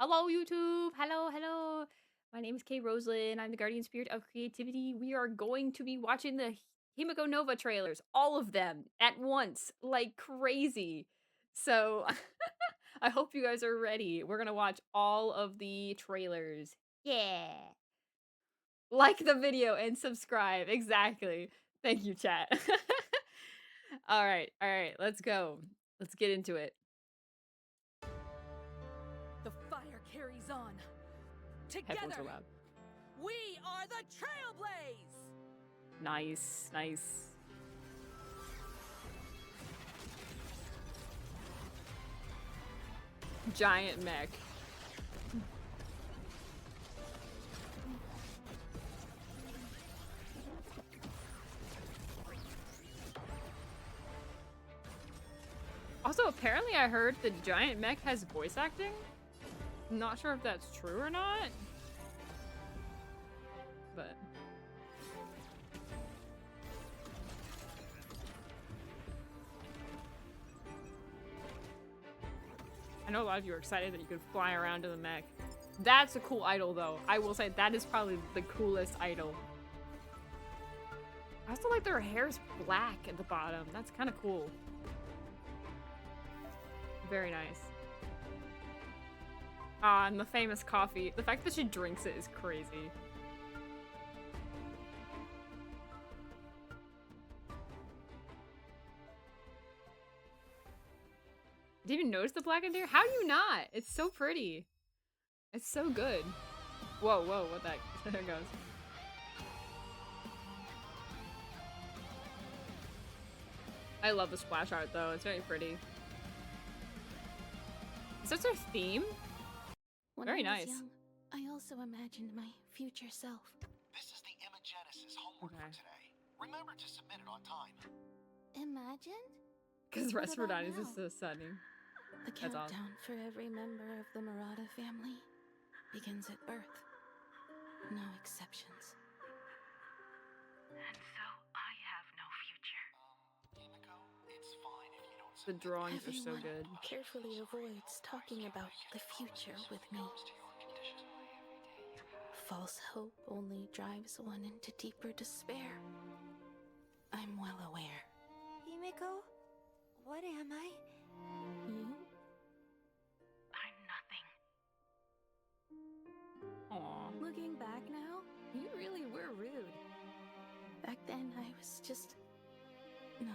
Hello, YouTube. Hello, hello. My name is Kay Roslyn. I'm the guardian spirit of creativity. We are going to be watching the Himeko Nova trailers, all of them at once, like crazy. So I hope you guys are ready. We're going to watch all of the trailers. Yeah. Like the video and subscribe. Exactly. Thank you, chat. All right. Let's go. Let's get into it. The fire carries on. Headphones Together, are loud. we are the Trailblaze! Nice, nice. Giant mech. Also, apparently I heard the giant mech has voice acting. Not sure if that's true or not. But I know a lot of you are excited that you could fly around in the mech. That's a cool idol though. I will say that is probably the coolest idol. I also like their hair's black at the bottom. That's kind of cool. Very nice. Ah, and the famous coffee. The fact that she drinks it is crazy. Did you notice the blackened hair? How do you not? It's so pretty. It's so good. Whoa, whoa, what that? There it goes. I love the splash art though. It's very pretty. Is that their theme? Very nice. Young, I also imagined my future self. This is the Imagenesis homework for today. Remember to submit it on time. Imagined? Because What about Respironitis is now? so stunning. The That's countdown awesome. for every member of the Murata family begins at birth. No exceptions. And so I have no future. Himiko, it's fine if you don't The submit. drawings are so Everyone good. carefully avoids talking about the future with me. False hope only drives one into deeper despair. I'm well aware. Himiko, what am I? You? I'm nothing. Aww. Looking back now, you really were rude. Back then, I was just... No,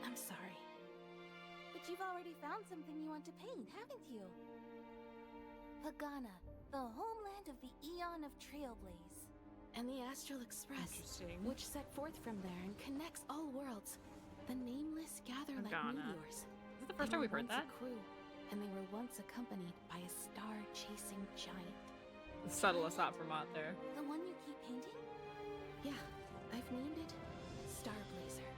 I'm sorry. But you've already found something you want to paint, haven't you? Pagana, the homeland of the Eon of Trailblaze. And the Astral Express, Interesting. which set forth from there and connects all worlds. The nameless gather like Pagana. meteors. Is this the first time we've heard that? A crew, and they were once accompanied by a star-chasing giant. The subtlest thought from out there. The one you keep painting? Yeah, I've named it Starblazer.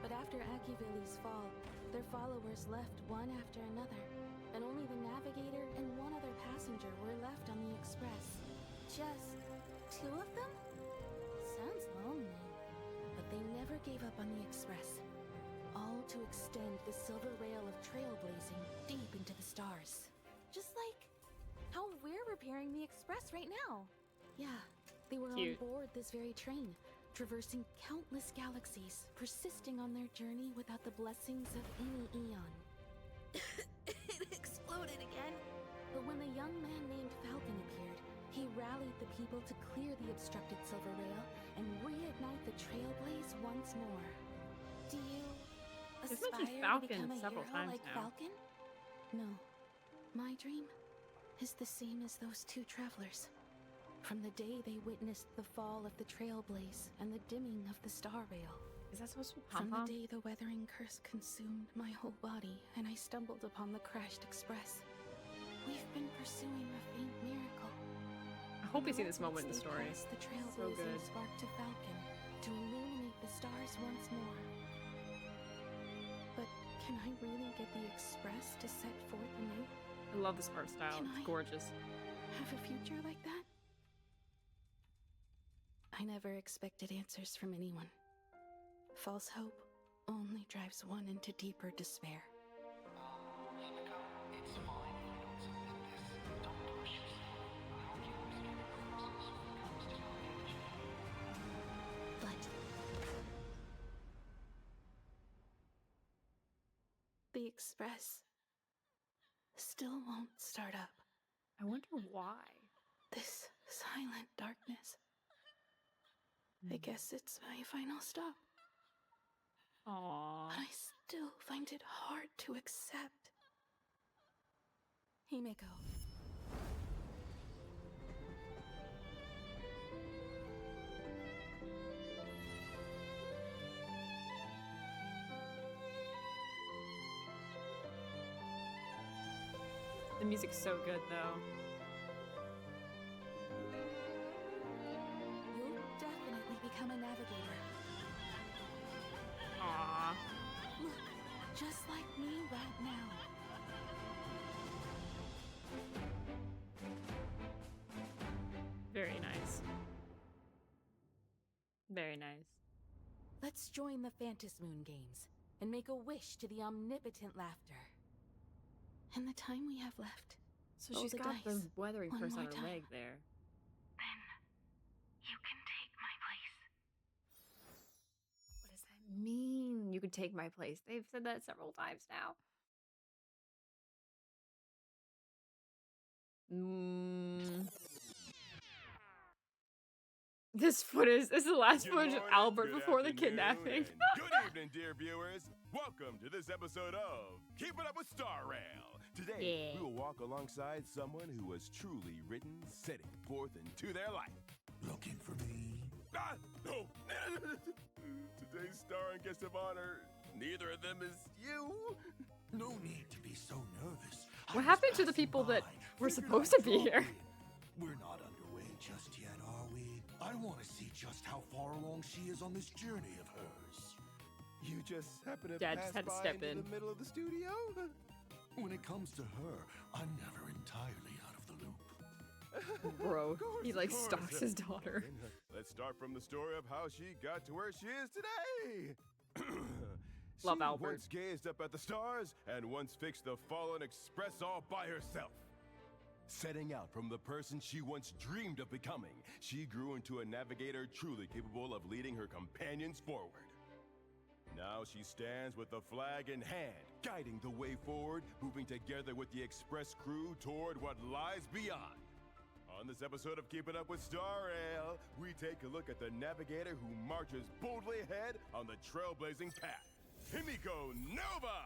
But after Akivili's fall, their followers left one after another, and only the navigator and one other passenger were left on the express. Just two of them? Sounds lonely. But they never gave up on the express. All to extend the silver rail of trailblazing deep into the stars. Just like how we're repairing the express right now. Yeah, they were Cute. on board this very train, traversing countless galaxies, persisting on their journey without the blessings of any eon. It exploded again. But when a young man named Falcon appeared, he rallied the people to clear the obstructed silver rail and reignite the trailblaze once more. Do you It's aspire mentioned to Falcon become a several hero times like now. Falcon? No, my dream is the same as those two travelers. From the day they witnessed the fall of the trailblaze and the dimming of the star rail. Is that supposed to be From pom-pom? the day the weathering curse consumed my whole body and I stumbled upon the crashed express. We've been pursuing a faint miracle. I hope we see this moment in the Once they story. passed the So trailblazing good. spark to Falcon to illuminate the stars once more. But can I really get the express to set forth anew? I love this art style. Can It's I- gorgeous. Have a future like that? I never expected answers from anyone. False hope only drives one into deeper despair. Himiko, it's fine if you don't submit this. the express still won't start up. I wonder why. This silent darkness. I guess it's my final stop. Aww. But I still find it hard to accept. Himeko. The music's so good, though. You'll definitely become a navigator. Aww. Look, just like me right now. Very nice. Very nice. Let's join the Phantasmoon Games and make a wish to the omnipotent laughter. In the time we have left, So roll she's the got the dice weathering one purse on more her time. leg there. Then you can take my place. What does that mean? You could take my place. They've said that several times now. This is the last Good footage of morning, Albert good before the afternoon, kidnapping. and good evening, dear viewers. Welcome to this episode of Keep It Up with StarRail. Today, Yeah. we will walk alongside someone who was truly written, setting forth into their life. Looking for me? Ah, no. Today's star and guest of honor, neither of them is you. No need to be so nervous. What happened to the people that were supposed to be here? We're not underway just yet, are we? I want to see just how far along she is on this journey of hers. You just happen to Dad pass just had to by step into in. the middle of the studio? When it comes to her, I'm never entirely out of the loop. Bro, Of course, he of like course. stalks his daughter. Let's start from the story of how she got to where she is today. Love she Albert. once gazed up at the stars and once fixed the fallen express all by herself. Setting out from the person she once dreamed of becoming, she grew into a navigator truly capable of leading her companions forward. Now she stands with the flag in hand, guiding the way forward, moving together with the express crew toward what lies beyond. On this episode of Keep It Up with StarRail, we take a look at the navigator who marches boldly ahead on the trailblazing path, Himeko Nova!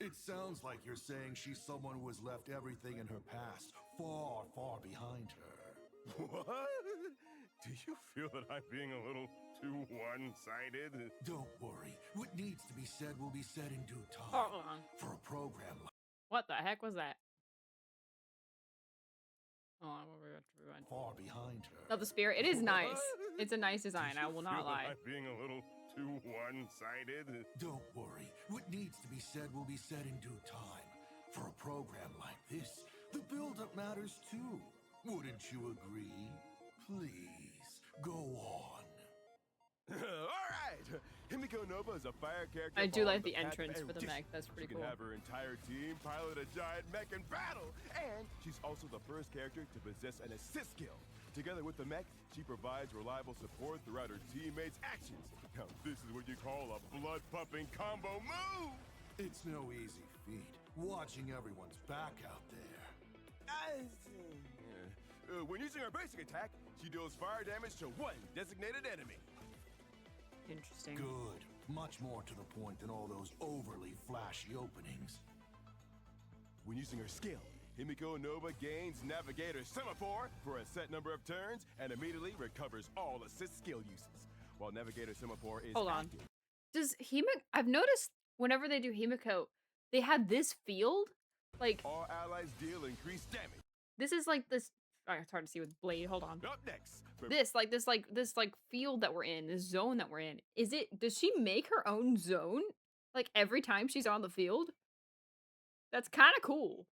It sounds like you're saying she's someone who has left everything in her past far, far behind her. What? Do you feel that I'm being a little too one-sided? Don't worry. What needs to be said will be said in due time. Hold on. For a program like What the heck was that? Hold on, we're going to rewind. far behind her. No, the spirit. It is nice. What? It's a nice design. Do I you will feel not that lie. I'm being a little too one-sided? Don't worry. What needs to be said will be said in due time. For a program like this, the build-up matters too. Wouldn't you agree? Please, go on. All right, Himeko Nova is a fire character. I do like following the path of entrance for the erudition. mech. That's pretty She cool. can have her entire team pilot a giant mech in battle, and she's also the first character to possess an assist skill. Together with the mech, she provides reliable support throughout her teammates' actions. Now, this is what you call a blood-pumping combo move. It's no easy feat, watching everyone's back out there. When using her basic attack, she deals fire damage to one designated enemy. Interesting. Good. Much more to the point than all those overly flashy openings. When using her skill, Himeko Nova gains Navigator Semaphore for a set number of turns and immediately recovers all assist skill uses. While Navigator Semaphore is Hold on. active, Does Himiko... I've noticed whenever they do Himiko, they have this field. Like, all allies deal increased damage. this is like this... Oh, it's hard to see with Blade. Hold on. Up next, This field that we're in, this zone that we're in. Does she make her own zone? Like, every time she's on the field? That's kind of cool.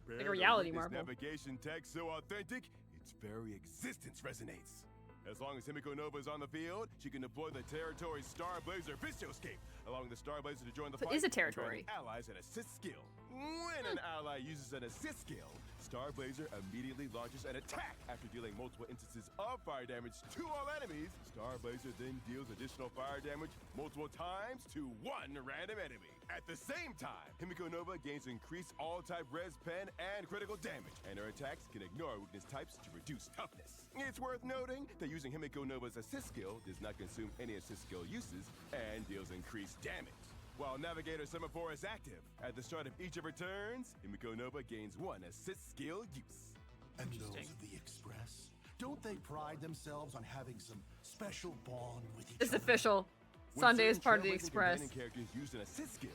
prepare a to reality witness marvel. navigation tech so authentic, its very existence resonates. As long as Himeko Nova is on the field, she can deploy the territory's Starblazer Vistoscape, allowing the Starblazer to join the So it fight. is a and granting territory. Allies an assist skill. Winner! an ally uses an assist skill, Starblazer immediately launches an attack after dealing multiple instances of fire damage to all enemies. Starblazer then deals additional fire damage multiple times to one random enemy. At the same time, Himeko Nova gains increased all-type res pen and critical damage, and her attacks can ignore weakness types to reduce toughness. It's worth noting that using Himeko Nova's assist skill does not consume any assist skill uses and deals increased damage. While Navigator Semaphore is active, at the start of each of her turns, Himeko Nova gains one assist skill use. And those of the Express, don't they pride themselves on having some special bond with each It's other? official. When Sunday is certain part of the Trailblazing Express. companion characters use an assist skill,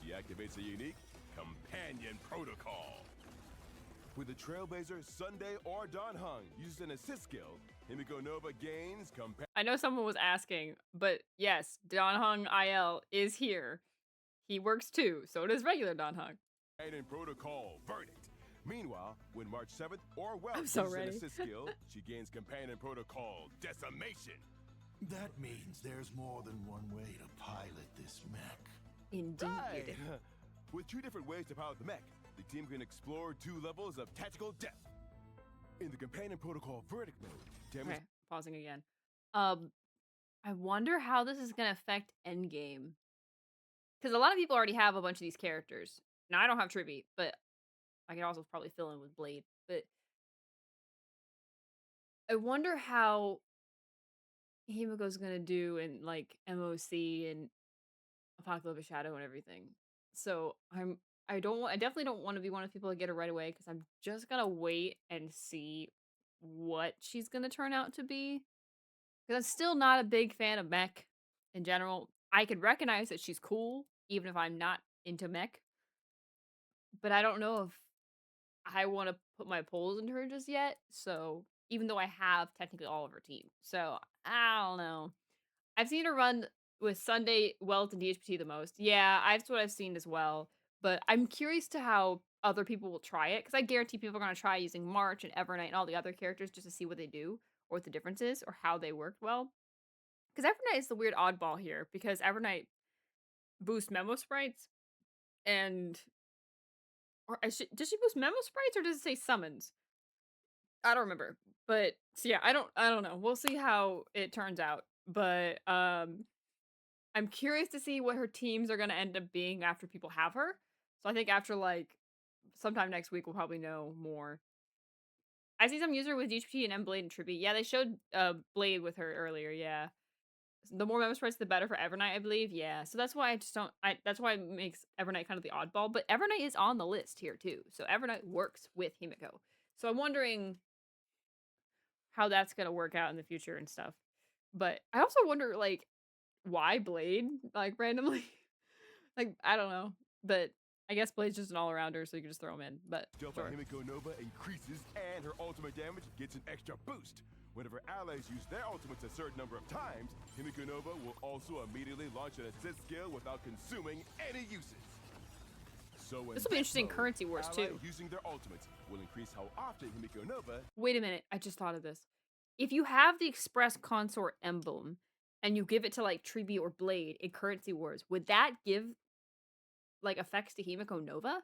she activates a unique companion protocol. With the Trailblazer, Sunday, or Don Hung uses an assist skill, Himeko Nova gains I know someone was asking, but yes, Don Hung IL is here. He works too, so does regular Don Hung. companion protocol verdict. Meanwhile, when March 7th or Well I'm so uses an ready. assist skill, she gains companion protocol decimation. That means there's more than one way to pilot this mech. Indeed. Right. With two different ways to pilot the mech, the team can explore two levels of tactical depth. In the companion protocol verdict mode, damage Okay, pausing again. I wonder how this is gonna affect Endgame. Because a lot of people already have a bunch of these characters. Now I don't have Tribby, but I could also probably fill in with Blade. But I wonder how Himiko's gonna do in like MOC and Apocalypse Shadow and everything. So I definitely don't want to be one of the people that get it right away because I'm just gonna wait and see what she's gonna turn out to be. Because I'm still not a big fan of mech in general. I could recognize that she's cool, even if I'm not into mech. But I don't know if I want to put my polls into her just yet. So even though I have technically all of her team. So I don't know. I've seen her run with Sunday, Welt, and DHPT the most. Yeah, that's what I've seen as well. But I'm curious to how other people will try it. Because I guarantee people are going to try using March and Evernight and all the other characters just to see what they do. Or what the difference is. Or how they work well. Because Evernight is the weird oddball here. Because Evernight boosts memo sprites. And... does she boost memo sprites or does it say summons? I don't remember. But so yeah, I don't know. We'll see how it turns out. But I'm curious to see what her teams are going to end up being after people have her. So I think after like sometime next week we'll probably know more. I see some user with GPT and M Blade and Trippy. Yeah, they showed Blade with her earlier, yeah. The more memo sprites the better for Evernight, I believe. Yeah. So that's why that's why it makes Evernight kind of the oddball, but Evernight is on the list here too. So Evernight works with Himiko. So I'm wondering how that's going to work out in the future and stuff. But I also wonder like why Blade like randomly. Like I don't know, but I guess Blade's just an all-arounder, so you can just throw him in. But dealt sure. by Himeko Nova increases, and her ultimate damage gets an extra boost. Whenever allies use their ultimates a certain number of times, Himeko Nova will also immediately launch an assist skill without consuming any uses. So This will be interesting mode, currency wars allies too. using their ultimates will increase how often Himeko Nova. Wait a minute, I just thought of this. If you have the Express Consort emblem and you give it to like Triby or Blade in currency wars, would that give like effects to Himeko Nova?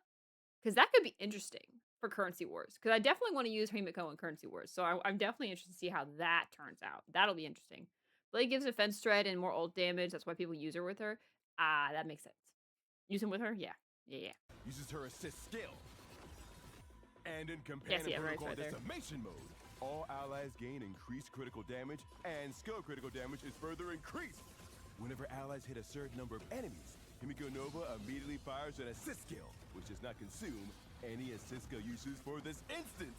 Because that could be interesting for currency wars. Because I definitely want to use Himiko in currency wars. So I'm definitely interested to see how that turns out. That'll be interesting. Blade gives defense threat and more ult damage. That's why people use her with her. Ah, that makes sense. Use him with her? Yeah. Yeah. Uses her assist skill. And in companion yeah, right, protocol right there. decimation mode, all allies gain increased critical damage, and skill critical damage is further increased. Whenever allies hit a certain number of enemies, Himeko Nova immediately fires an assist skill, which does not consume any assist skill uses for this instance.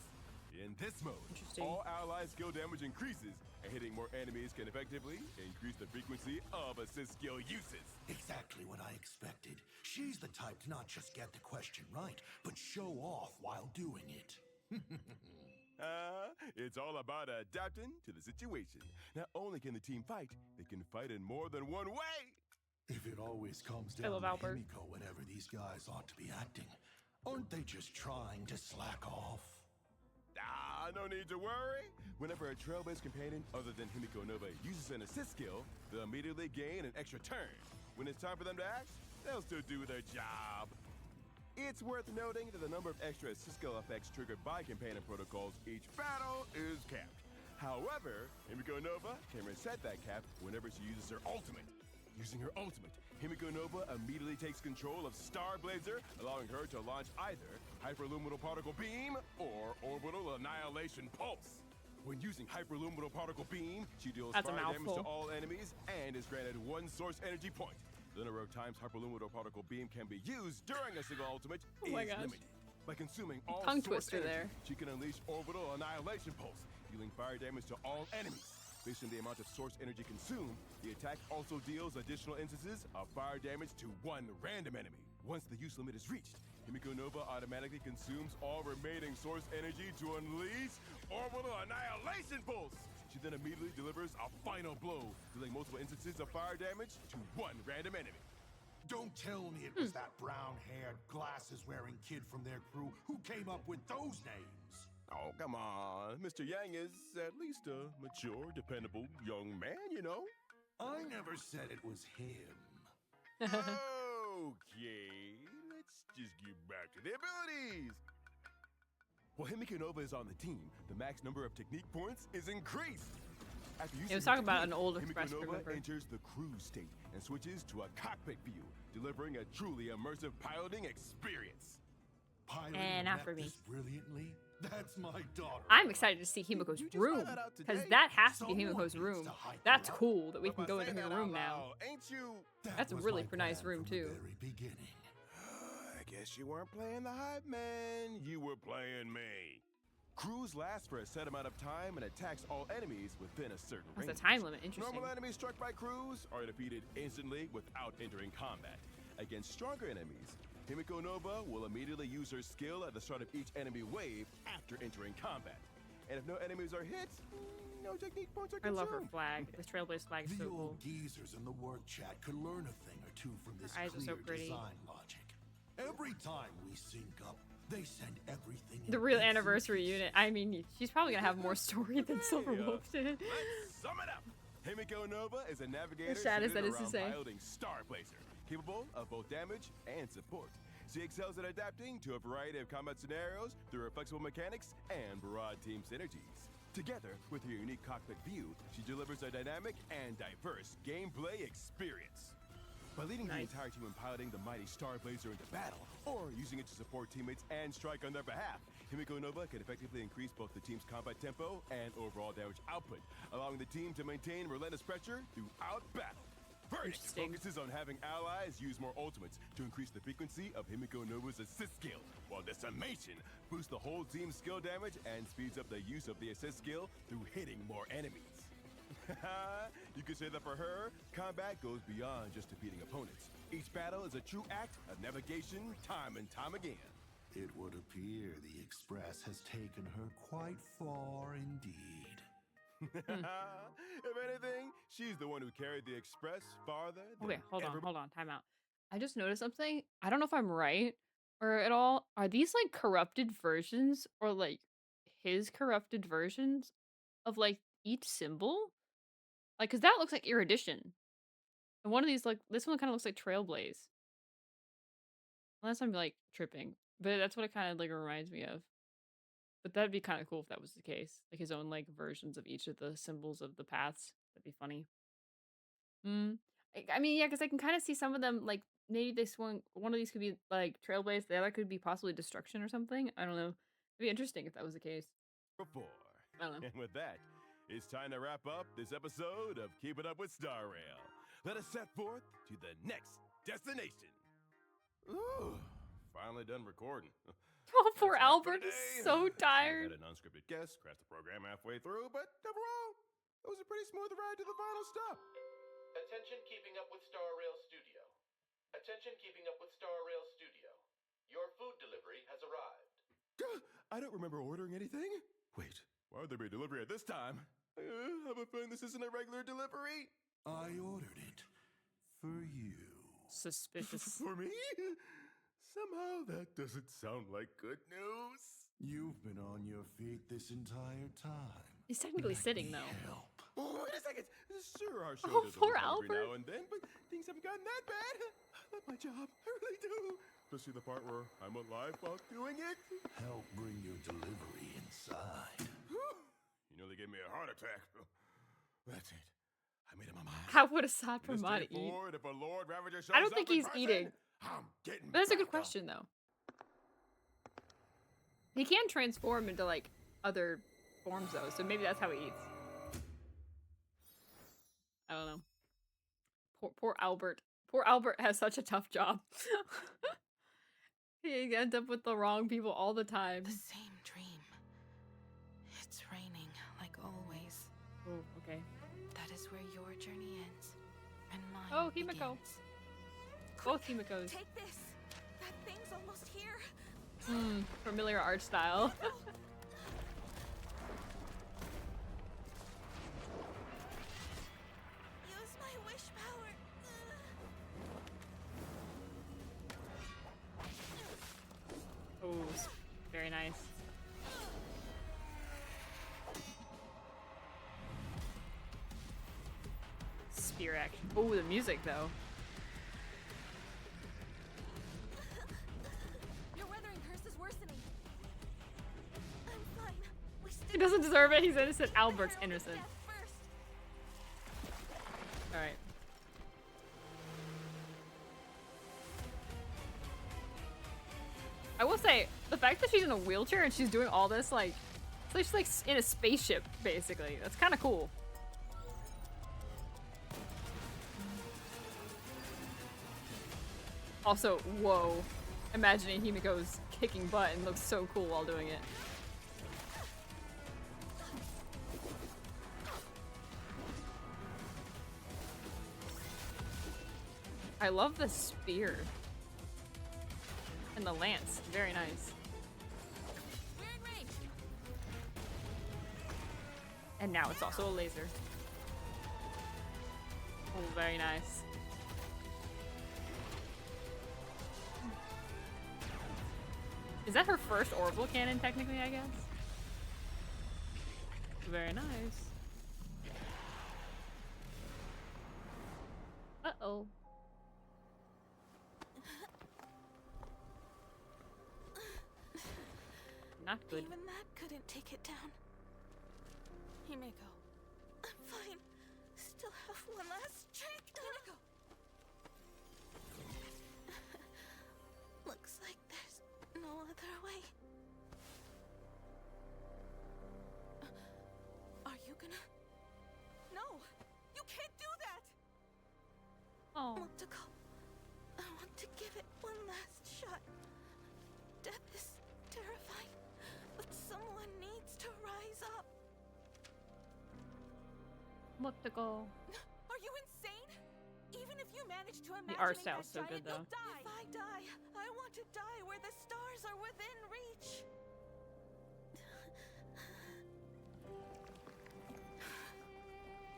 In this mode, all allies' skill damage increases, and hitting more enemies can effectively increase the frequency of assist skill uses. Exactly what I expected. She's the type to not just get the question right, but show off while doing it. It's all about adapting to the situation. Not only can the team fight, they can fight in more than one way. If it always comes I down love to Albert. Himiko whenever these guys ought to be acting, aren't they just trying to slack off? No need to worry. Whenever a trail-based companion other than Himeko Nova uses an assist skill, they'll immediately gain an extra turn. When it's time for them to act, they'll still do their job. It's worth noting that the number of extra skill effects triggered by companion protocols each battle is capped. However, Himeko Nova can reset that cap whenever she uses her ultimate. Using her ultimate, Himeko Nova immediately takes control of Star Blazer, allowing her to launch either Hyperluminal Particle Beam or Orbital Annihilation Pulse. When using Hyperluminal Particle Beam, she deals That's a fire damage to mouthful. all enemies and is granted 1 source energy point. The number of times Hyperluminal Particle Beam can be used during a single ultimate Oh my is gosh. limited. By consuming all Tongue source twister energy, there. she can unleash Orbital Annihilation Pulse, dealing fire damage to all enemies. Based on the amount of source energy consumed, the attack also deals additional instances of fire damage to 1 random enemy. Once the use limit is reached, Himeko Nova automatically consumes all remaining source energy to unleash Orbital Annihilation Pulse. She then immediately delivers a final blow, dealing multiple instances of fire damage to 1 random enemy. Don't tell me it was that brown-haired, glasses-wearing kid from their crew who came up with those names. Oh, come on. Mr. Yang is at least a mature, dependable young man, you know? I never said it was him. Okay, let's just get back to the abilities. While Himeko Nova is on the team, the max number of technique points is increased. After using was her talking about an technique, old Himeko Express crew Nova member. enters the cruise state and switches to a cockpit view, delivering a truly immersive piloting experience. Piloting And a not for me. Memphis brilliantly? That's my daughter. I'm excited to see Himiko's You just room, found that out because today? that has to be Someone Himiko's needs room. to hype her That's up. cool that we But can by go into saying her that room out now. loud, ain't you? That's was really my pretty nice plan room, from too. The very beginning. I guess you weren't playing the hype man. You were playing me. Crews last for a set amount of time and attacks all enemies within a certain That's range. a time limit. Interesting. Normal enemies struck by crews are defeated instantly without entering combat. Against stronger enemies, Himeko Nova will immediately use her skill at the start of each enemy wave after entering combat. And if no enemies are hit, no technique points are I consumed. love her flag. This Trailblaze flag is The so cool. old geezers in the work chat could learn a thing or two from this Her eyes are so clear pretty. design logic. Every time we sync up, they send everything in The real bits and anniversary pieces. unit. I mean, she's probably gonna have more story than Silver Okay, Wolf did. Let's sum it up. Himeko Nova is a navigator As sad as centered that is to around say. piloting Star Blazer, capable of both damage and support. She excels at adapting to a variety of combat scenarios through her flexible mechanics and broad team synergies. Together with her unique cockpit view, she delivers a dynamic and diverse gameplay experience. By leading the Nice. entire team in piloting the mighty Star Blazer into battle, or using it to support teammates and strike on their behalf, Himeko Nova can effectively increase both the team's combat tempo and overall damage output, allowing the team to maintain relentless pressure throughout battle. Verdict Interesting. focuses on having allies use more ultimates to increase the frequency of Himeko Nova's assist skill, while Decimation boosts the whole team's skill damage and speeds up the use of the assist skill through hitting more enemies. You could say that for her, combat goes beyond just defeating opponents. Each battle is a true act of navigation, time and time again. It would appear the Express has taken her quite far indeed. If anything, she's the one who carried the Express farther than Okay, hold everybody. on, time out. I just noticed something. I don't know if I'm right or at all. Are these like corrupted versions or like his corrupted versions of like each symbol? Like, cause that looks like Erudition. And one of these, like, this one kind of looks like Trailblaze. Unless I'm like tripping, but that's what it kind of like reminds me of. But that'd be kind of cool if that was the case. Like his own like versions of each of the symbols of the paths. That'd be funny. I mean, yeah, because I can kind of see some of them like maybe one of these could be like Trailblaze, the other could be possibly Destruction or something. I don't know. It'd be interesting if that was the case. Before. I don't know. And with that, it's time to wrap up this episode of Keep It Up with Star Rail. Let us set forth to the next destination. Ooh, finally done recording. Oh, poor That's it for Albert is today. so We tired. had an unscripted guest, crashed the program halfway through, but overall, it was a pretty smooth ride to the final stop. Attention Keeping Up with Star Rail Studio. Attention Keeping Up with Star Rail Studio. Your food delivery has arrived. I don't remember ordering anything. Wait, why would there be a delivery at this time? I have a feeling this isn't a regular delivery. I ordered it for you. Suspicious. For me? Somehow that doesn't sound like good news. You've been on your feet this entire time. He's technically Let sitting me though. help. Oh, wait a second. Sure, our show Oh, does poor look hungry Albert. now and then, but things haven't gotten that bad. I love my job. I really do. Especially the part where I'm alive while doing it. Help bring your delivery inside. You nearly gave me a heart attack. That's it. I made up my mind. How would Assad From this Pramod day eat? forward, if a Lord Ravager shows I don't think up in he's person, eating. I'm getting That's a good back up. question, though. He can transform into, like, other forms, though, so maybe that's how he eats. I don't know. Poor Albert. Poor Albert has such a tough job. He ends up with the wrong people all the time. The same dream. It's raining, like always. Oh, okay. That is where your journey ends, and mine Oh, Himeko. begins. Both Himekos. Take this. That thing's almost here. Familiar art style. Use my wish power. Oh, very nice. Spear action. Oh, the music though. Your weathering curse is worsening. I'm fine. We still He doesn't deserve it. He's innocent. Albert's innocent. death first. All right. I will say the fact that she's in a wheelchair and she's doing all this, like, it's like she's like in a spaceship, basically. That's kind of cool. Also, whoa. Imagining Himiko's kicking butt and looks so cool while doing it. I love the spear. And the lance. Very nice. We're in range. And now it's also a laser. Oh, very nice. Is that her first orbital cannon, technically, I guess? Very nice. Uh-oh. Not good. Even that couldn't take it down. Himeko. I'm fine. Still have one last trick. Himiko. Looks like there's no other way. Are you gonna? No! You can't do that! Oh. Multiple. I want to give it one last shot. Death is terrifying, but someone needs to rise up. Multiple. Are you insane? Even if you manage to imagine art style's so good, though. you'll die. If I die, I want to die where the stars are within reach.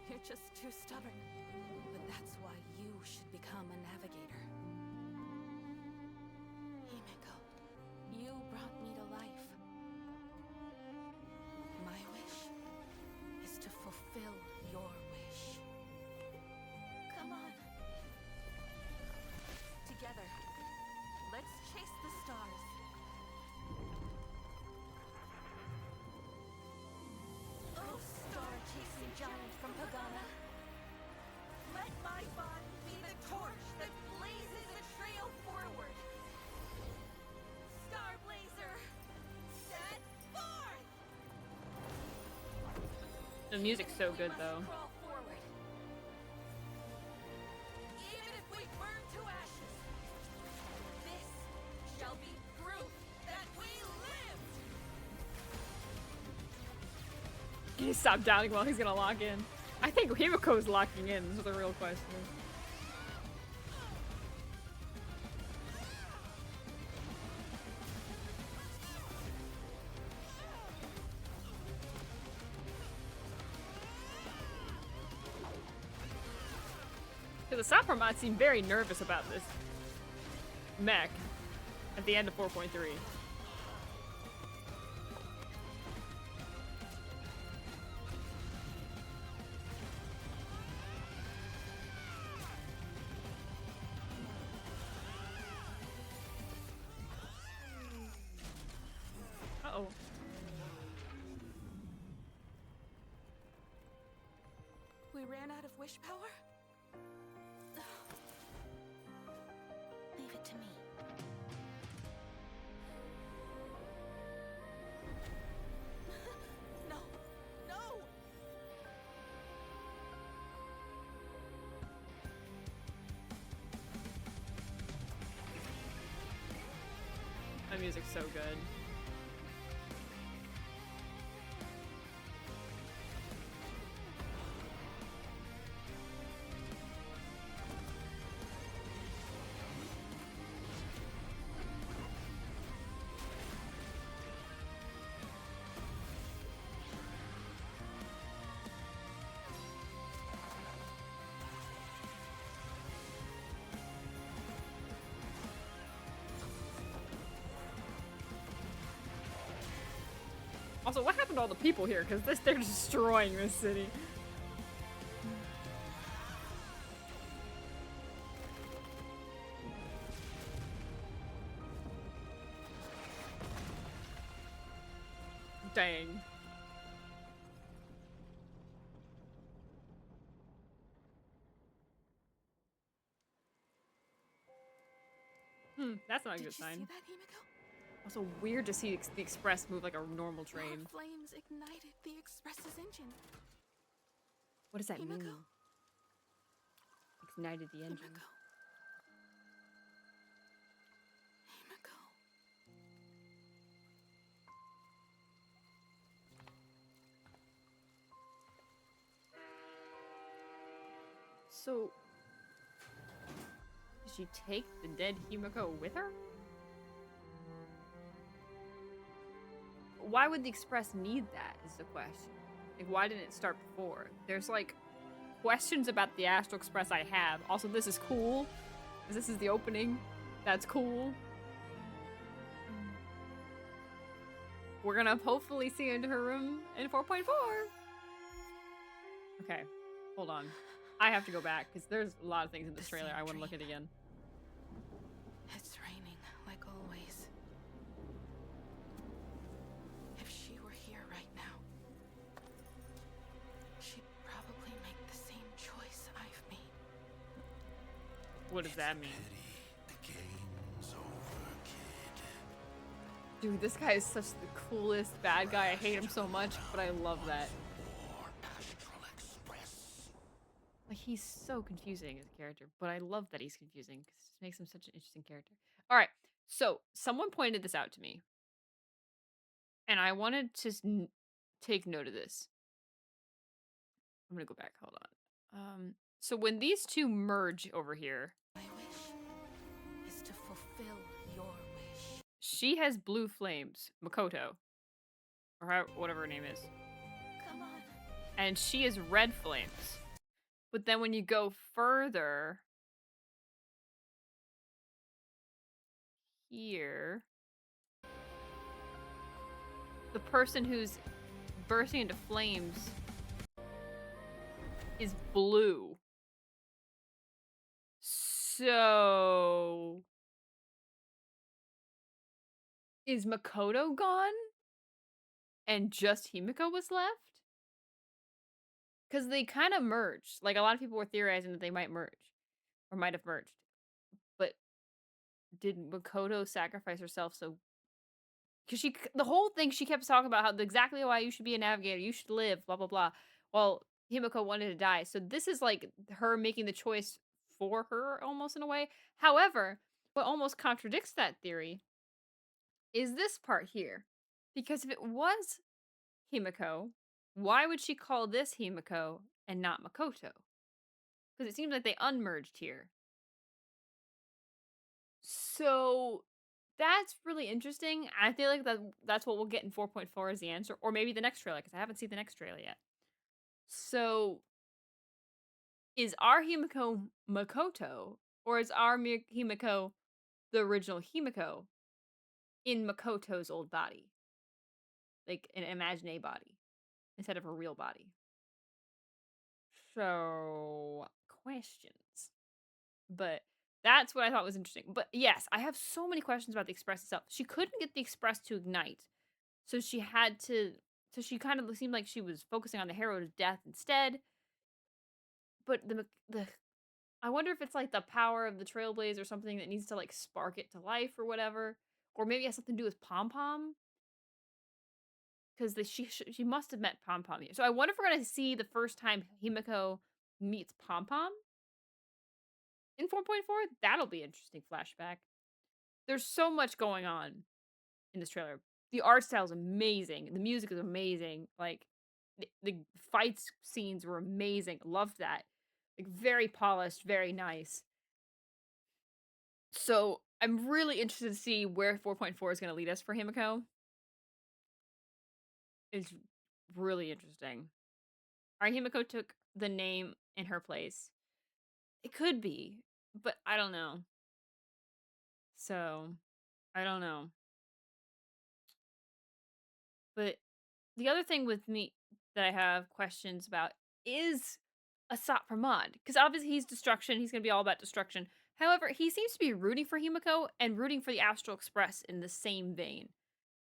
You're just too stubborn. But that's why you should become a navigator. Himeko, you brought me to life. My wish is to fulfill your wish. Come on. Together, let's chase the stars. Oh, star-chasing giant from Pagana. Let my body be the torch that blazes a trail forward. Starblazer, set forth! The music's so good, We must though. crawl forward. Even if we burn to ashes, this shall be proof that we lived! Can you stop doubting while he's gonna lock in? I think Himiko's locking in. This is the real question. Because the Sapromot seemed very nervous about this mech at the end of 4.3. Uh-oh. We ran out of wish power? Leave it to me. No! No! That music's so good. Also, what happened to all the people here? Because they're destroying this city. Dang. That's not a good sign. Did you see that, Himiko? Also weird to see the express move like a normal train. Your flames ignited the express's engine. What does that Himiko? mean? Ignited the engine. Himiko. Himiko. So, did she take the dead Himiko with her? Why would the express need that is the question. Like, why didn't it start before? There's like questions about the Astral Express I have. Also, this is cool. This is the opening. That's cool. We're gonna hopefully see into her room in 4.4. Okay, hold on. I have to go back because there's a lot of things in this trailer I want to look at again. It's raining, like always. If she were here right now, she'd probably make the same choice I've made. What does that mean? The game's over, kid. Dude, this guy is such the coolest bad guy. I hate him so much, but I love that. Or Astral Express. Like, he's so confusing as a character, but I love that he's confusing because it makes him such an interesting character. All right, so someone pointed this out to me, and I wanted to take note of this. I'm gonna go back. Hold on. So when these two merge over here, My wish is to fulfill your wish. she has blue flames, Makoto, or whatever her name is, Come on. and she is red flames. But then when you go further here, the person who's bursting into flames is blue. So is Makoto gone? And just Himiko was left? Because they kind of merged. Like, a lot of people were theorizing that they might merge. Or might have merged. But did Makoto sacrifice herself so... Because the whole thing, she kept talking about how exactly why you should be a navigator, you should live, blah, blah, blah. Well, Himiko wanted to die. So this is like her making the choice for her, almost in a way. However, what almost contradicts that theory is this part here. Because if it was Himiko, why would she call this Himiko and not Makoto? Because it seems like they unmerged here. So that's really interesting. I feel like that's what we'll get in 4.4 as the answer. Or maybe the next trailer, because I haven't seen the next trailer yet. So is our Himiko Makoto? Or is our Himiko the original Himiko in Makoto's old body? Like an imaginary body instead of a real body. So, questions. But that's what I thought was interesting. But yes, I have so many questions about the Express itself. She couldn't get the Express to ignite. So she had to. So she kind of seemed like she was focusing on the hero's death instead. But the I wonder if it's like the power of the Trailblaze or something that needs to like spark it to life or whatever, or maybe it has something to do with Pom Pom because she must have met Pom Pom here. So I wonder if we're gonna see the first time Himiko meets Pom Pom in 4.4. That'll be interesting flashback. There's so much going on in this trailer. The art style is amazing. The music is amazing. Like the fights scenes were amazing. Loved that. Like very polished, very nice. So I'm really interested to see where 4.4 is going to lead us for Himiko. It's really interesting. All right, Himiko took the name in her place. It could be, but I don't know. So I don't know. But the other thing with me that I have questions about is Asat Pramod. Because obviously he's destruction. He's going to be all about destruction. However, he seems to be rooting for Himiko and rooting for the Astral Express in the same vein.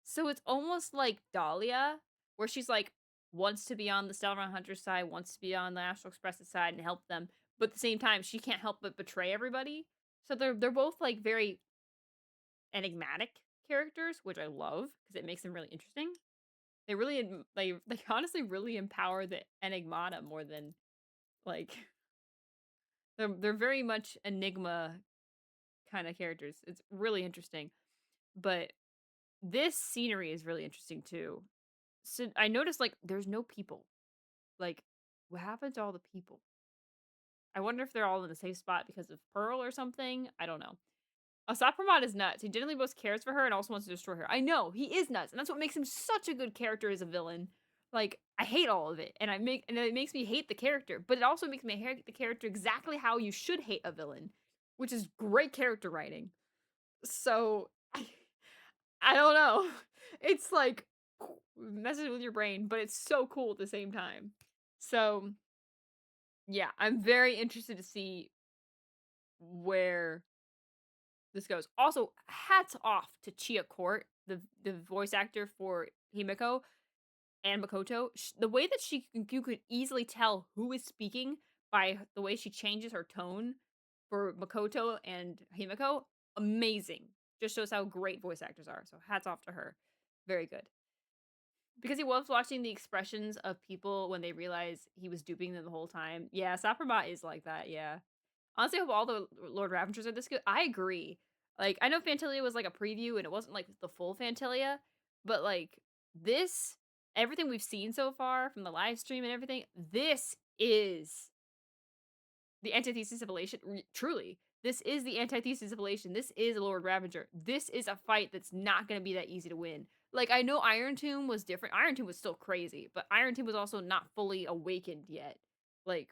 So it's almost like Dahlia, where she's like, wants to be on the Stellar Hunter side, wants to be on the Astral Express side and help them. But at the same time, she can't help but betray everybody. So they're both like very enigmatic characters, which I love because it makes them really interesting. They really they honestly really empower the Enigmata more than like they're very much enigma kind of characters. It's really interesting. But this scenery is really interesting too. So I noticed like there's no people. Like what happened to all the people? I wonder if they're all in the same spot because of Pearl or something. I don't know. Asapramod is nuts. He genuinely both cares for her and also wants to destroy her. I know, he is nuts, and that's what makes him such a good character as a villain. Like, I hate all of it, and it makes me hate the character, but it also makes me hate the character exactly how you should hate a villain, which is great character writing. So, I don't know. It's like messes with your brain, but it's so cool at the same time. So, yeah, I'm very interested to see where this goes. Also, hats off to Chia Court, the voice actor for Himiko and Makoto. The way that you could easily tell who is speaking by the way she changes her tone for Makoto and Himiko, amazing. Just shows how great voice actors are. So hats off to her. Very good. Because he was watching the expressions of people when they realized he was duping them the whole time. Yeah, Saprama is like that, yeah. Honestly, I hope all the Lord Ravengers are this good. I agree. Like, I know Fantilia was like a preview and it wasn't like the full Fantilia, but like this, everything we've seen so far from the live stream and everything, this is the antithesis of Elation. Truly, this is the antithesis of Elation. This is Lord Ravager. This is a fight that's not going to be that easy to win. Like, I know Iron Tomb was different. Iron Tomb was still crazy, but Iron Tomb was also not fully awakened yet. Like,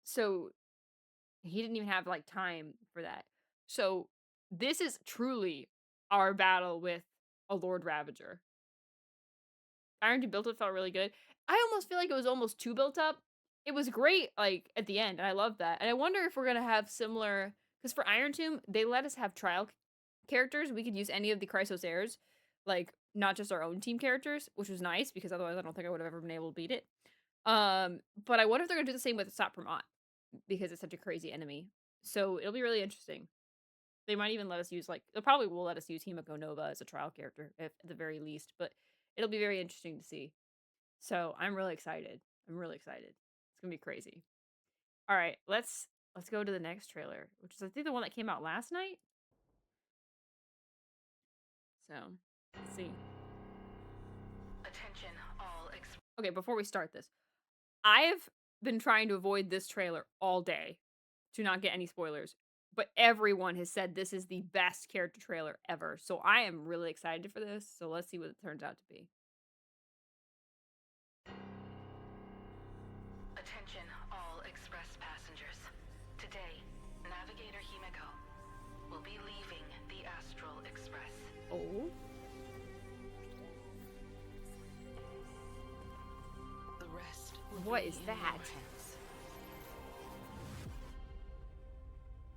so he didn't even have like time for that. So this is truly our battle with a Lord Ravager. Iron Tomb built up felt really good. I almost feel like it was almost too built up. It was great, like at the end, and I love that. And I wonder if we're gonna have similar, because for Iron Tomb they let us have trial characters. We could use any of the Chrysos heirs, like not just our own team characters, which was nice because otherwise I don't think I would have ever been able to beat it. But I wonder if they're gonna do the same with Sapramot because it's such a crazy enemy. So it'll be really interesting. They might even let us use they probably will let us use Himeko Nova as a trial character at the very least, but it'll be very interesting to see. So I'm really excited. I'm really excited. It's gonna be crazy. All right, let's go to the next trailer, which is I think the one that came out last night. So let's see. Attention, all Okay, before we start this, I've been trying to avoid this trailer all day to not get any spoilers, but everyone has said this is the best character trailer ever. So I am really excited for this. So let's see what it turns out to be. Attention, all express passengers. Today, Navigator Himeko will be leaving the Astral Express. Oh. The rest will What be is in that? your hands.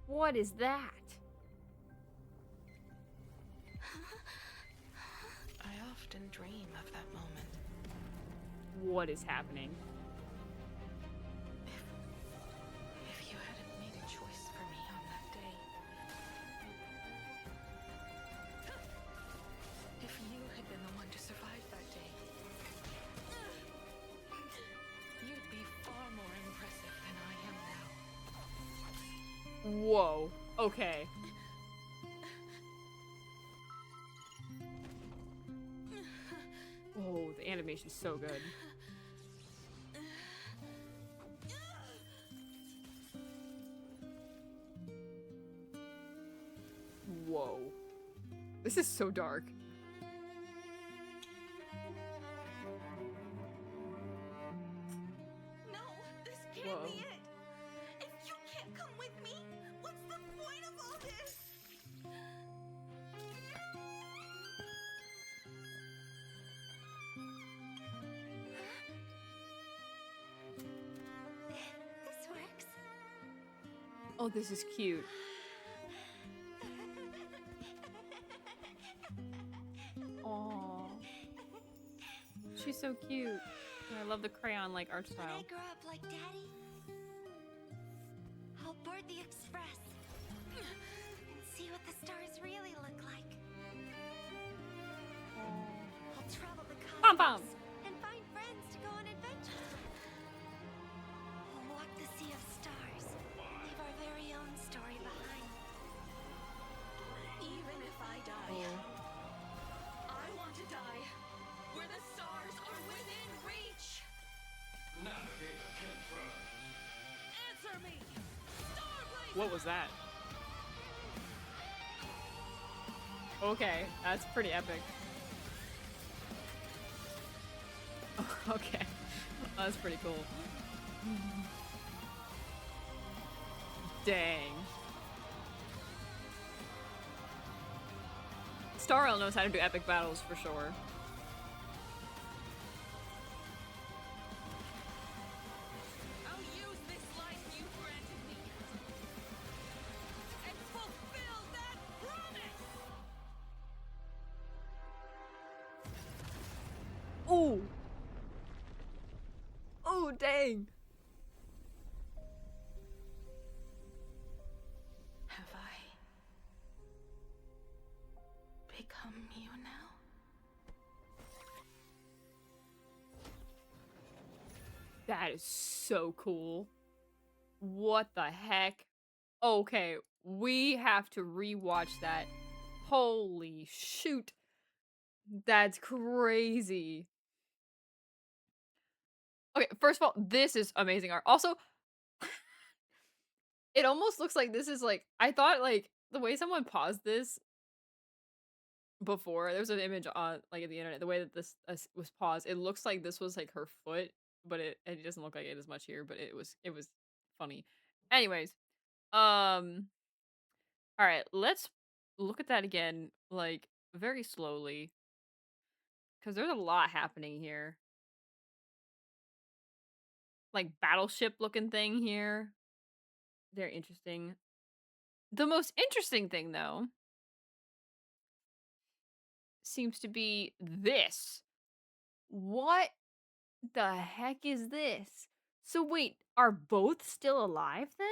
What is that? I often often dream of that moment. What is happening? If you hadn't made a choice for me on that day, if you had been the one to survive that day, you'd be far more impressive than I am now. Whoa. Okay. Oh, the animation's so good. Whoa. This is so dark. No, this can't Whoa. be it. If you can't come with me, what's the point of all this? This works. Oh, this is cute. Aww. She's so cute. And I love the crayon like art When style. I grow up like Daddy, I'll board the express and see what the stars really look like. I'll travel the Bum cosmos bum. and find friends to go on adventures. We'll walk the sea of stars, leave our very own story behind. Even if I die, I want to die where the stars are within reach. Navigator confirmed. Answer me! Starblazer! What was that? Okay, that's pretty epic. Okay, that's pretty cool. Dang. StarRail knows how to do epic battles for sure. I'll use this life you granted me and fulfill that promise! Ooh. Oh, dang. Have I become you now? That is so cool. What the heck? Okay, we have to rewatch that. Holy shoot. That's crazy. Okay, first of all, this is amazing art. Also, it almost looks like this is like I thought like the way someone paused this before, there was an image on like in the internet, the way that this was paused, it looks like this was like her foot, but it doesn't look like it as much here, but it was funny. Anyways, all right, let's look at that again like very slowly cuz there's a lot happening here. Like battleship looking thing here. Very interesting. The most interesting thing though seems to be this. What the heck is this? So wait, are both still alive then?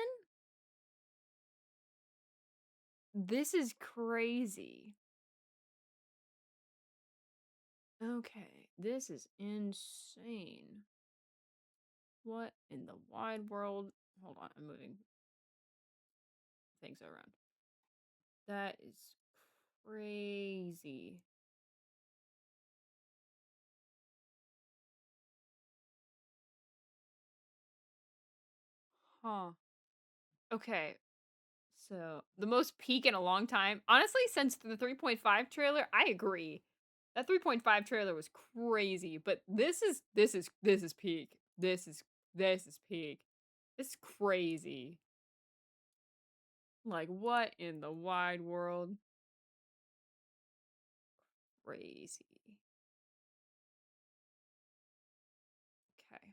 This is crazy. Okay, this is insane. What in the wide world? Hold on, I'm moving things around. That is crazy. Huh. Okay. So, the most peak in a long time. Honestly, since the 3.5 trailer, I agree. That 3.5 trailer was crazy, but this is peak. This is peak. It's crazy. Like what in the wide world? Crazy. Okay.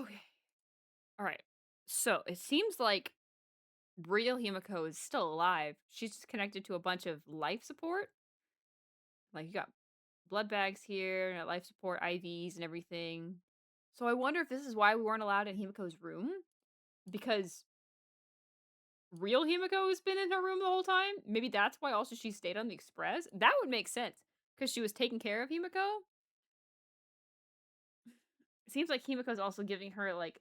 Okay. All right. So, it seems like real Himiko is still alive. She's just connected to a bunch of life support. Like, you got blood bags here, and life support IVs and everything. So I wonder if this is why we weren't allowed in Himiko's room? Because real Himiko has been in her room the whole time? Maybe that's why also she stayed on the express? That would make sense. Because she was taking care of Himiko? It seems like Himiko's also giving her, like,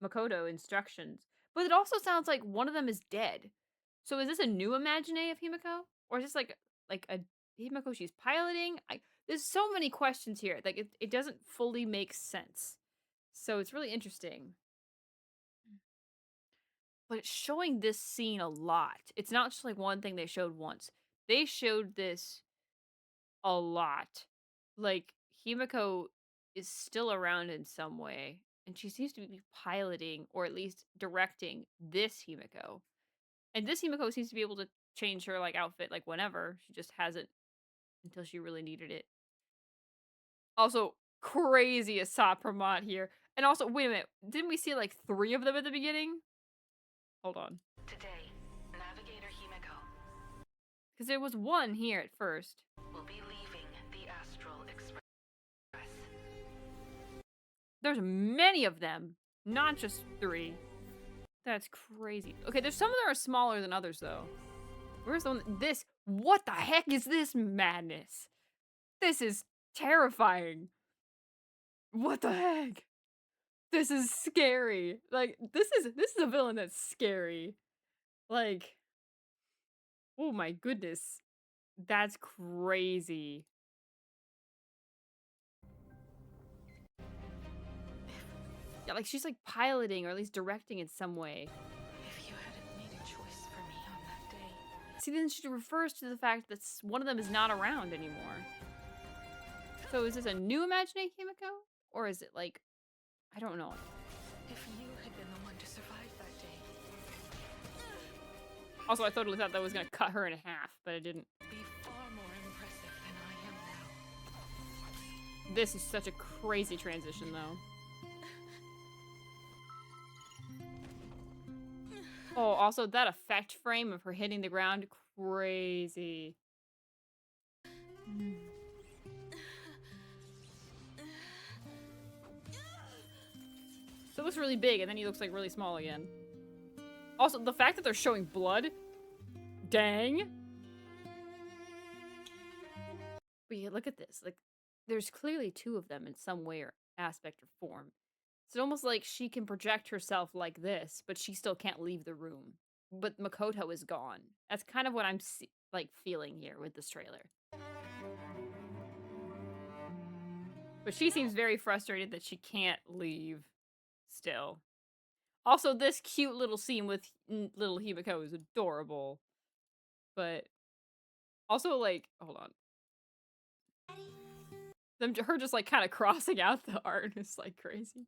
Makoto instructions. But it also sounds like one of them is dead. So is this a new imagine of Himiko? Or is this like a Himiko she's piloting? There's so many questions here. Like it doesn't fully make sense. So it's really interesting. But it's showing this scene a lot. It's not just like one thing they showed once. They showed this a lot. Like Himiko is still around in some way. And she seems to be piloting or at least directing this Himiko. And this Himiko seems to be able to change her like outfit like whenever. She just hasn't until she really needed it. Also, crazy Asat Pramat here. And also, wait a minute, didn't we see like 3 of them at the beginning? Hold on. Today, Navigator Himeko Because there was 1 here at first. will be leaving the Astral Express. There's many of them, not just 3. That's crazy. Okay, there's some that are smaller than others though. Where's the one? This. What the heck is this madness? This is terrifying. What the heck? This is scary. Like this is a villain that's scary. Like, oh my goodness. That's crazy. Yeah, like she's like piloting or at least directing in some way. If you hadn't made a choice for me on that day. See, then she refers to the fact that one of them is not around anymore. So is this a new imaginary Himiko? Or is it like, I don't know. If you had been the one to survive that day. Also, I totally thought that was gonna cut her in half, but it didn't. Be far more impressive than I am now. This is such a crazy transition, though. Oh, also that effect frame of her hitting the ground, crazy. So it looks really big, and then he looks like really small again. Also, the fact that they're showing blood, dang. But yeah, look at this. Like, there's clearly 2 of them in some way or aspect or form. It's almost like she can project herself like this, but she still can't leave the room. But Makoto is gone. That's kind of what I'm like feeling here with this trailer. But she seems very frustrated that she can't leave still. Also, this cute little scene with little Himiko is adorable. But also, like, hold on. Her just like kind of crossing out the art is like crazy.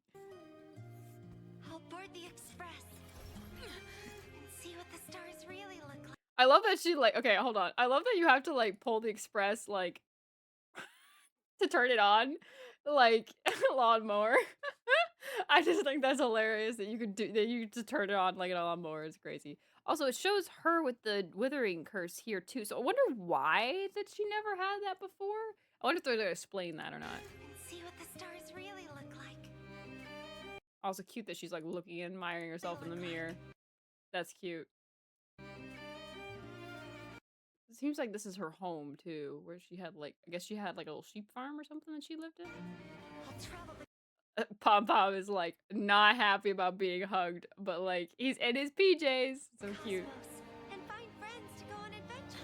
I'll board the express and see what the stars really look like. I love that she like, okay, hold on. I love that you have to like pull the express like to turn it on, like lawnmower. I just think that's hilarious that you could do that. You just turn it on like a lawnmower. It's crazy. Also, it shows her with the withering curse here too. So I wonder why that she never had that before. I wonder if they're gonna explain that or not. And see what the stars really look like. Also cute that she's like looking and admiring herself in the mirror. That's cute. It seems like this is her home too, where she had like, I guess she had like a little sheep farm or something that she lived in. I'll travel the Pom Pom is like not happy about being hugged, but like he's in his PJs. So cute. cosmos and find friends to go on adventures.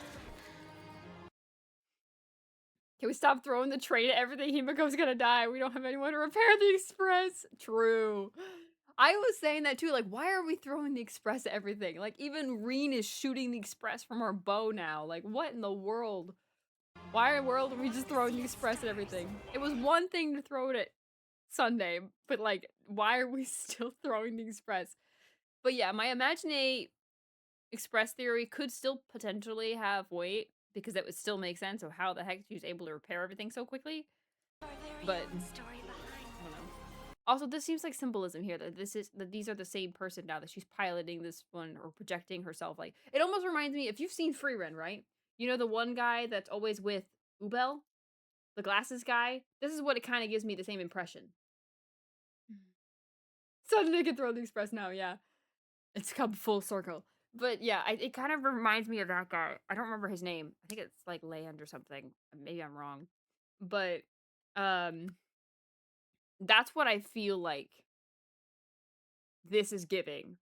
Can we stop throwing the train at everything? Himiko's gonna die. We don't have anyone to repair the express. True. I was saying that too. Like, why are we throwing the express at everything? Like, even Reen is shooting the express from her bow now. Like, what in the world? Why in the world are we just throwing the express at everything? It was one thing to throw it at Sunday, but like, why are we still throwing the express? But yeah, my Imagine express theory could still potentially have weight because that would still make sense of how the heck she was able to repair everything so quickly. Our very But own story behind. I don't know. Also, this seems like symbolism here that these are the same person now that she's piloting this one or projecting herself. Like it almost reminds me if you've seen Free Run, right? You know the one guy that's always with Ubel, the glasses guy. This is what it kind of gives me the same impression. Suddenly, I can throw the express now. Yeah, it's come full circle. But yeah, it kind of reminds me of that guy. I don't remember his name. I think it's like Land or something. Maybe I'm wrong. But um that's what I feel like this is giving.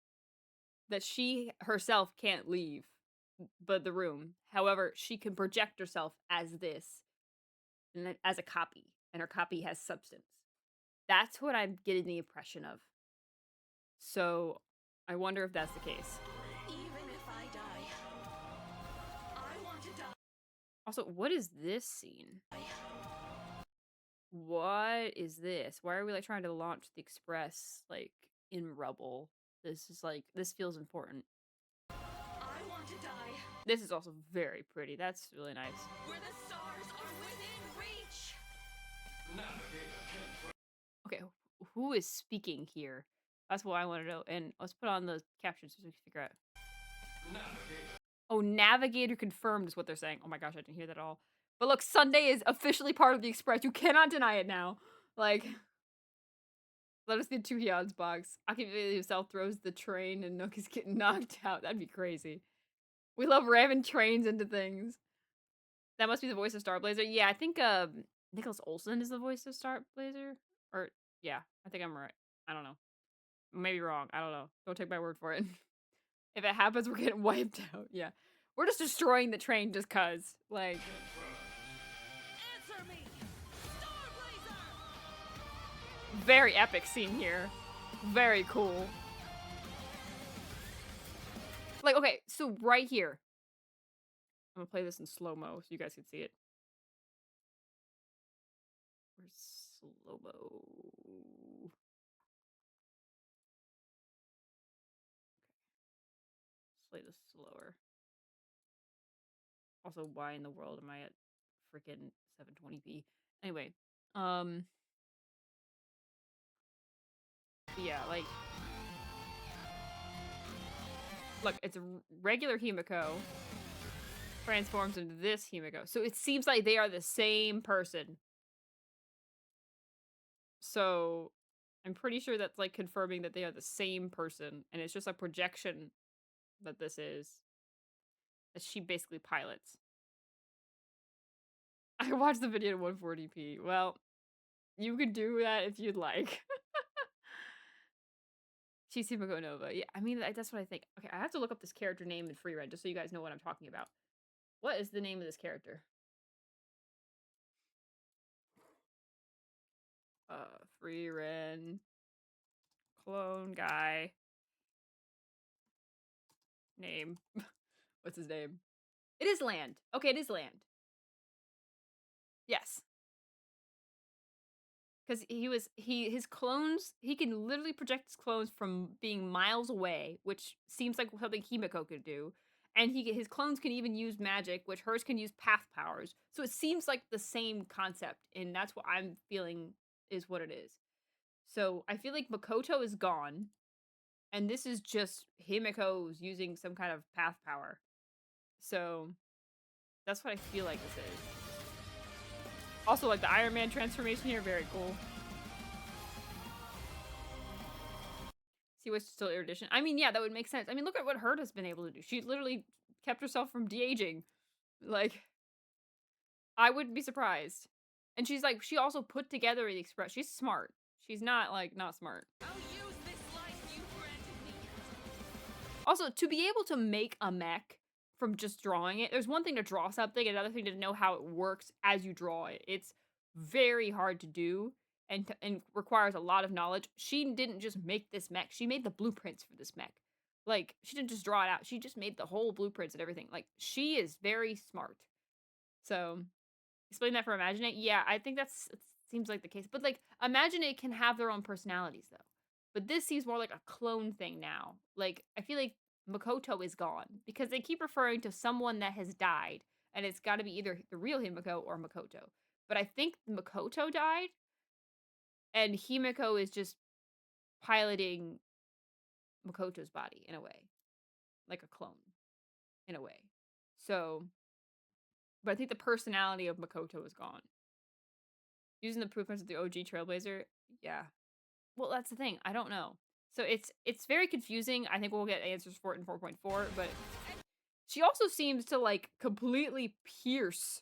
That she herself can't leave but the room. However, she can project herself as this and as a copy, and her copy has substance. That's what I'm getting the impression of. So, I wonder if that's the case. Even if I die, I want to die. Also, what is this scene? What is this? Why are we like trying to launch the express like in rubble? This feels important. I want to die. This is also very pretty. That's really nice. Where the stars are within reach. Okay, who is speaking here? That's what I want to know. And let's put on the captions so we can figure out. Oh, navigator confirmed is what they're saying. Oh my gosh, I didn't hear that at all. But look, Sunday is officially part of the express. You cannot deny it now. Like, let us get 2 Hyun's box. Akira himself throws the train and Nook is getting knocked out. That'd be crazy. We love ramming trains into things. That must be the voice of Starblazer. Yeah, I think Nicholas Olsen is the voice of Starblazer. Or yeah, I think I'm right. I don't know. Maybe wrong. I don't know. Don't take my word for it. If it happens, we're getting wiped out. Yeah. We're just destroying the train just cuz. Like, Answer me, Starblazer. very epic scene here. Very cool. Like, okay, so right here. I'm gonna play this in slow-mo so you guys can see it. Where's slow-mo? Let's play this slower. Also, why in the world am I at freaking 720p? Anyway, yeah, like, look, it's a regular Himiko transforms into this Himiko. So it seems like they are the same person. So I'm pretty sure that's like confirming that they are the same person, and it's just a projection that this is. That she basically pilots. I watched the video in 140p. Well, you could do that if you'd like. She's Himeko Nova. Yeah, I mean, that's what I think. Okay, I have to look up this character name in free read just so you guys know what I'm talking about. What is the name of this character? Free Ren. Clone guy. Name. What's his name? It is Land. Okay, it is Land. Yes. Because his clones, he can literally project his clones from being miles away, which seems like something Himiko could do. And his clones can even use magic, which hers can use path powers. So it seems like the same concept, and that's what I'm feeling is what it is. So I feel like Makoto is gone, and this is just Himiko's using some kind of path power. So that's what I feel like this is. Also, like the Iron Man transformation here, very cool. See what's still erudition. I mean, yeah, that would make sense. I mean, look at what Hurt has been able to do. She literally kept herself from de-aging. Like, I wouldn't be surprised. And she's like, she also put together the express. She's smart. She's not, like, not smart. I'll use this life you granted me. Also, to be able to make a mech from just drawing it, there's one thing to draw something, another thing to know how it works as you draw it. It's very hard to do and requires a lot of knowledge. She didn't just make this mech, she made the blueprints for this mech. Like, she didn't just draw it out, she just made the whole blueprints and everything. Like, she is very smart. So, explain that for Imagine It. Yeah, I think it seems like the case. But, like, Imagine It can have their own personalities, though. But this seems more like a clone thing now. Like, I feel like Makoto is gone because they keep referring to someone that has died, and it's got to be either the real Himiko or Makoto. But I think Makoto died, And Himiko is just piloting Makoto's body in a way, like a clone in a way. So, but I think the personality of Makoto is gone. Using the improvements of the OG Trailblazer, yeah. Well, that's the thing. I don't know. So it's very confusing. I think we'll get answers for it in 4.4, but she also seems to like completely pierce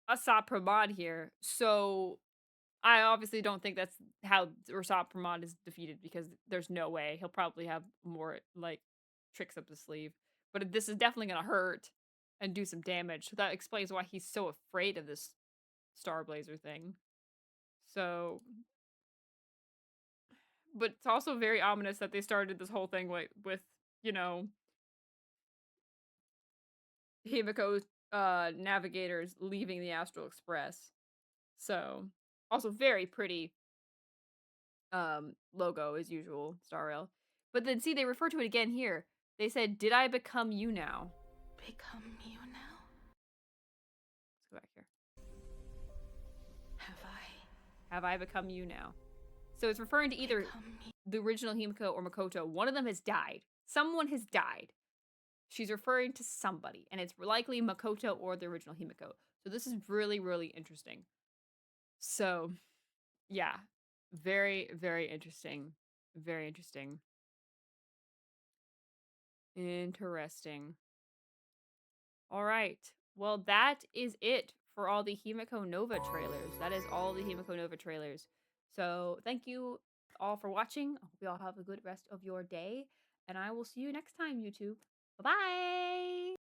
Asap Pramod here. So I obviously don't think that's how Asap Pramod is defeated because there's no way. He'll probably have more like tricks up his sleeve. But this is definitely gonna hurt and do some damage. So that explains why he's so afraid of this Star Blazer thing. So but it's also very ominous that they started this whole thing with you know, Himiko's navigators leaving the Astral Express. So also very pretty logo as usual, Star Rail. But then see they refer to it again here. They said, "Did I become you now?" Become you now? Let's go back here. Have I Have I become you now? So it's referring to either become you? the original Himiko or Makoto. One of them has died. Someone has died. She's referring to somebody, and it's likely Makoto or the original Himiko. So this is really, really interesting. So, yeah. Very, very interesting. Very interesting. Interesting. All right. Well, that is it for all the Himeko Nova trailers. That is all the Himeko Nova trailers. So, thank you all for watching. I hope you all have a good rest of your day, and I will see you next time, YouTube. Bye-bye!